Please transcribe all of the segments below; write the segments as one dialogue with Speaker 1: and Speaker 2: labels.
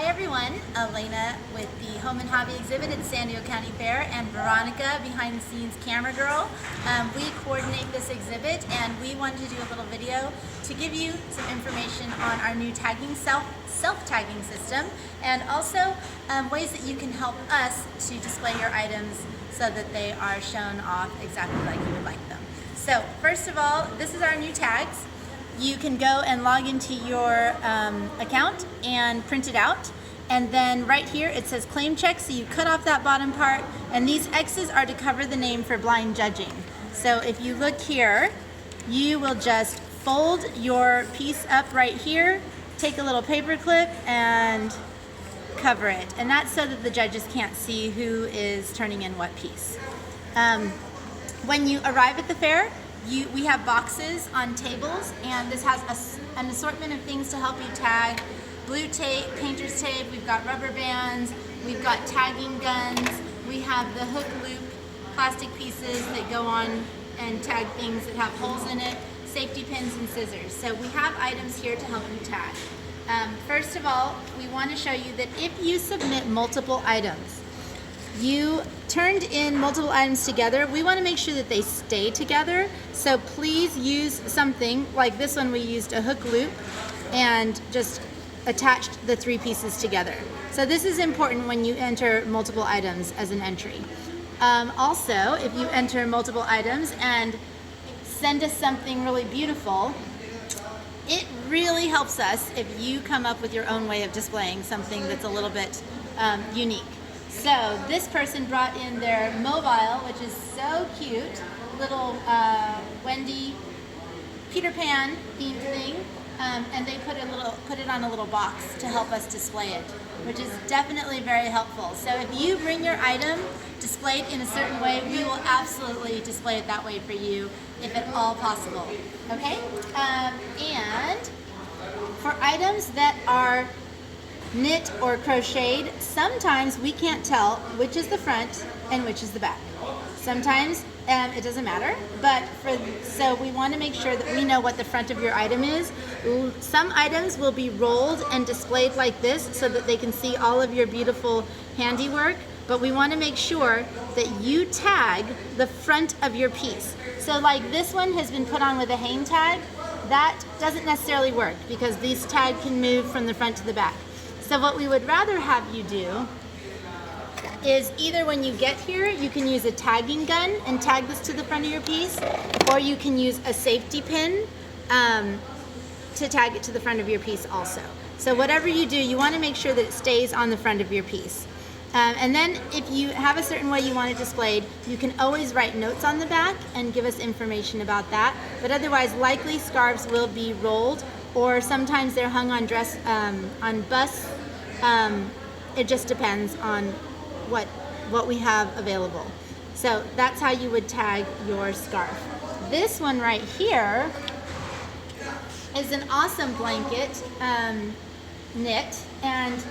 Speaker 1: Hi everyone, Elena with the Home and Hobby exhibit at San Diego County Fair and Veronica, behind the scenes camera girl. We coordinate this exhibit and we wanted to do a little video to give you some information on our new tagging self-tagging system, and also ways that you can help us to display your items so that they are shown off exactly like you would like them. So first of all, this is our new tags. You can go and log into your account and print it out, and then right here it says claim check, so you cut off that bottom part, and these X's are to cover the name for blind judging. So if you look here, you will just fold your piece up right here, take a little paper clip and cover it, and that's so that the judges can't see who is turning in what piece. When you arrive at the fair, we have boxes on tables, and this has an assortment of things to help you tag. Blue tape, painter's tape, we've got rubber bands, we've got tagging guns, we have the hook loop plastic pieces that go on and tag things that have holes in it, safety pins and scissors. So we have items here to help you tag. First of all, we want to show you that if you submit multiple items, you turned in multiple items together, we want to make sure that they stay together. So please use something like this one. We used a hook loop and just attached the three pieces together. So this is important when you enter multiple items as an entry. Also, if you enter multiple items and send us something really beautiful, it really helps us if you come up with your own way of displaying something that's a little bit unique. So this person brought in their mobile, which is so cute, little Wendy Peter Pan themed thing, and they put it on a little box to help us display it, which is definitely very helpful. So if you bring your item displayed in a certain way, we will absolutely display it that way for you, if at all possible. Okay? And for items that are knit or crocheted, sometimes we can't tell which is the front and which is the back. Sometimes it doesn't matter, but so we want to make sure that we know what the front of your item is. Some items will be rolled and displayed like this so that they can see all of your beautiful handiwork, but we want to make sure that you tag the front of your piece. So like this one has been put on with a hang tag. That doesn't necessarily work because these tags can move from the front to the back. So what we would rather have you do is either when you get here, you can use a tagging gun and tag this to the front of your piece, or you can use a safety pin to tag it to the front of your piece also. So whatever you do, you want to make sure that it stays on the front of your piece. And then if you have a certain way you want it displayed, you can always write notes on the back and give us information about that. But otherwise, likely scarves will be rolled, or sometimes they're hung on on busts. It just depends on what we have available. So that's how you would tag your scarf. This one right here is an awesome blanket knit, and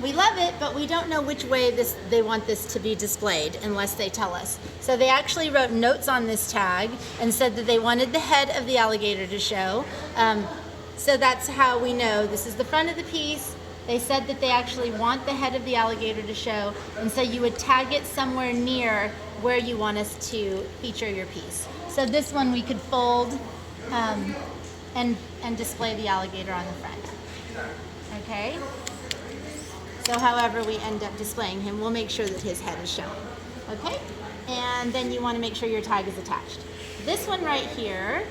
Speaker 1: we love it, but we don't know which way they want this to be displayed unless they tell us. So they actually wrote notes on this tag and said that they wanted the head of the alligator to show. So that's how we know this is the front of the piece. They said that they actually want the head of the alligator to show, and so you would tag it somewhere near where you want us to feature your piece. So this one we could fold and display the alligator on the front. Okay? So however we end up displaying him, we'll make sure that his head is shown. Okay? And then you want to make sure your tag is attached. This one right here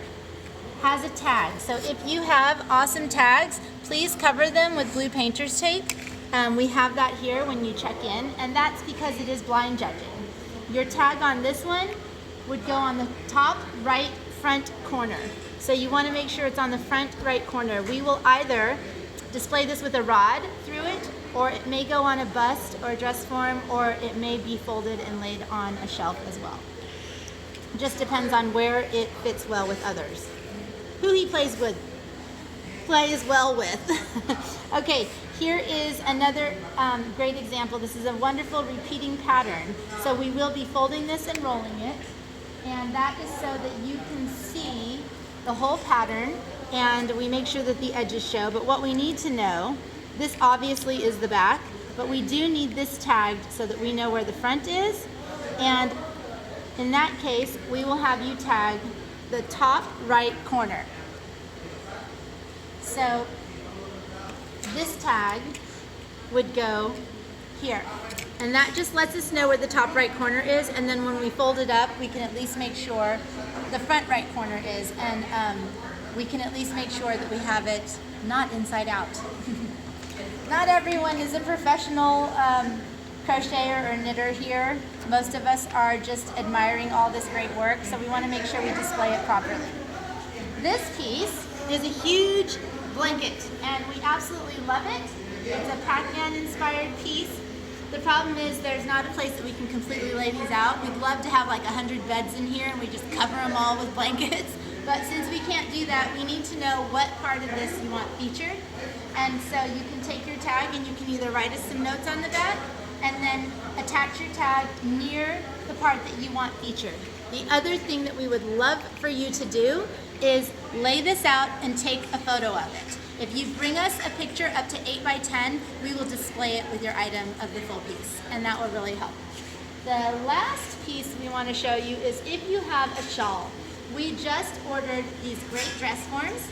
Speaker 1: has a tag. So if you have awesome tags, please cover them with blue painter's tape. We have that here when you check in, and that's because it is blind judging. Your tag on this one would go on the top right front corner. So you want to make sure it's on the front right corner. We will either display this with a rod through it, or it may go on a bust or a dress form, or it may be folded and laid on a shelf as well. It just depends on where it fits well with others. Who he plays well with. Okay, here is another great example. This is a wonderful repeating pattern. So we will be folding this and rolling it, and that is so that you can see the whole pattern, and we make sure that the edges show. But what we need to know This obviously is the back, but we do need this tagged so that we know where the front is. And in that case, we will have you tag the top right corner. So this tag would go here. And that just lets us know where the top right corner is, and then when we fold it up, we can at least make sure the front right corner is, and we can at least make sure that we have it not inside out. Not everyone is a professional crocheter or knitter here. Most of us are just admiring all this great work, so we want to make sure we display it properly. This piece is a huge blanket, and we absolutely love it. It's a Pac-Man inspired piece. The problem is there's not a place that we can completely lay these out. We'd love to have like 100 beds in here and we just cover them all with blankets. But since we can't do that, we need to know what part of this you want featured. And so you can take your tag and you can either write us some notes on the back and then attach your tag near the part that you want featured. The other thing that we would love for you to do is lay this out and take a photo of it. If you bring us a picture up to 8 by 10, we will display it with your item of the full piece, and that will really help. The last piece we want to show you is if you have a shawl. We just ordered these great dress forms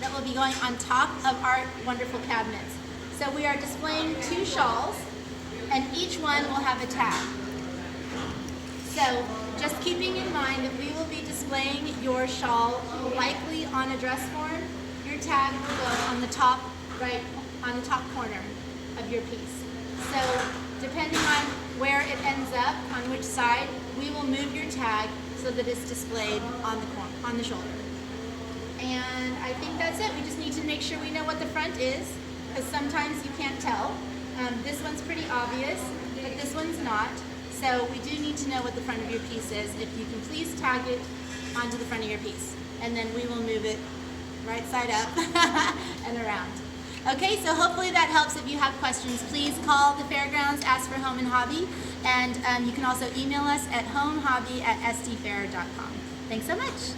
Speaker 1: that will be going on top of our wonderful cabinets. So we are displaying 2 shawls, and each one will have a tag. So just keeping in mind that we will be displaying your shawl likely on a dress form. Your tag will go on the top corner of your piece. So depending on where it ends up, on which side, we will move your tag so that it's displayed on the shoulder. And I think that's it. We just need to make sure we know what the front is, because sometimes you can't tell. This one's pretty obvious, but this one's not. So we do need to know what the front of your piece is. If you can please tag it onto the front of your piece, and then we will move it right side up and around. Okay, so hopefully that helps. If you have questions, please call the fairgrounds, ask for Home and Hobby, and you can also email us at homehobby@stfair.com. Thanks so much.